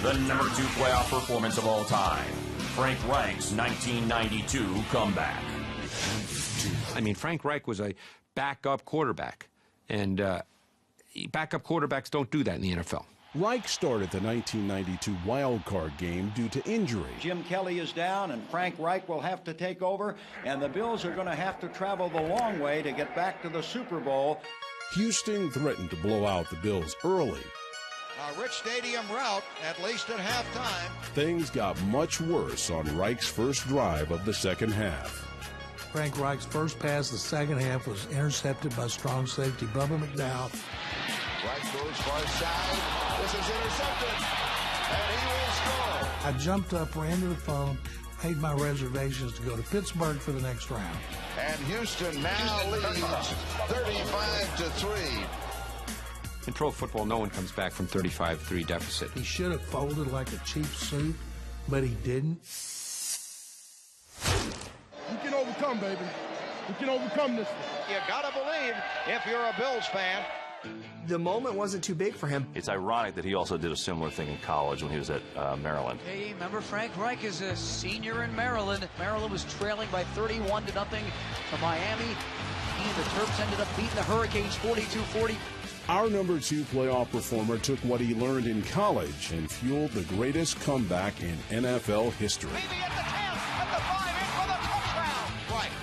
The number 2 playoff performance of all time, Frank Reich's 1992 comeback. I mean, Frank Reich was a backup quarterback, and backup quarterbacks don't do that in the NFL. Reich started the 1992 wild card game due to injury. Jim Kelly is down, and Frank Reich will have to take over, and the Bills are going to have to travel the long way to get back to the Super Bowl. Houston threatened to blow out the Bills early. A rich stadium rout, at least at halftime. Things got much worse on Reich's first drive of the second half. Frank Reich's first pass the second half was intercepted by strong safety Bubba McDowell. Reich goes far side. This is intercepted, and he will score. I jumped up, ran to the phone, made my reservations to go to Pittsburgh for the next round. And Houston now leads 35-3. In pro football, no one comes back from 35-3 deficit. He should have folded like a cheap suit, but he didn't. We can overcome, baby. We can overcome this one. You gotta believe if you're a Bills fan. The moment wasn't too big for him. It's ironic that he also did a similar thing in college when he was at Maryland. Hey, remember Frank Reich is a senior in Maryland. Maryland was trailing by 31-0 to Miami. He and the Terps ended up beating the Hurricanes 42-40. Our number 2 playoff performer took what he learned in college and fueled the greatest comeback in NFL history. Maybe at the 10, at the 5, in for the touchdown. Right,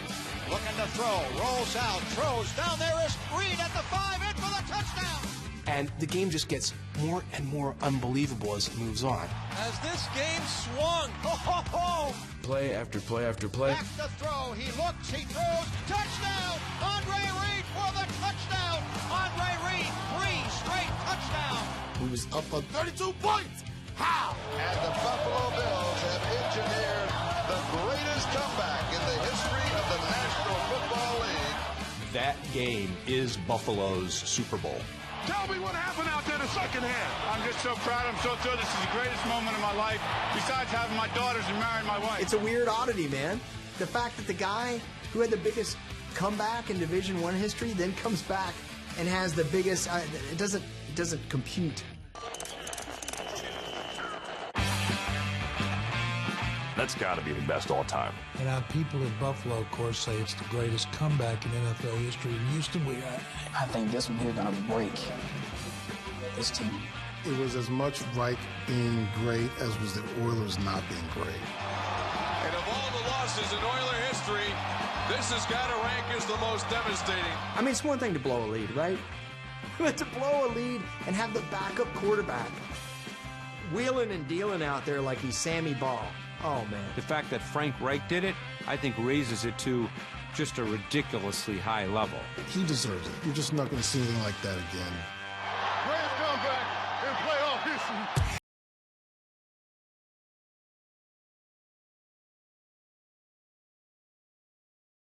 looking to throw, rolls out, throws, down there is Reed at the 5, in for the touchdown. And the game just gets more and more unbelievable as it moves on. As this game swung, ho, ho, ho. Play after play after play. Back to throw, he looks, he throws, touchdown! Andre Reed for the touchdown! Andre Reed, 3 straight touchdowns! He was up on 32 points! How? And the Buffalo Bills have engineered the greatest comeback in the history of the National Football League. That game is Buffalo's Super Bowl. Tell me what happened out there the second half. I'm just so proud. I'm so thrilled. This is the greatest moment of my life, besides having my daughters and marrying my wife. It's a weird oddity, man. The fact that the guy who had the biggest comeback in Division I history then comes back and has the biggest, it doesn't compute. That's got to be the best all time. And people in Buffalo, of course, say it's the greatest comeback in NFL history. In Houston, I think this one here going to break this team. It was as much Reich being great as was the Oilers not being great. And of all the losses in Oiler history, this has got to rank as the most devastating. I mean, it's one thing to blow a lead, right? But to blow a lead and have the backup quarterback wheeling and dealing out there like he's Sammy Ball. Oh, man. The fact that Frank Reich did it, I think raises it to just a ridiculously high level. He deserves it. You're just not going to see anything like that again. Greatest comeback in playoff history.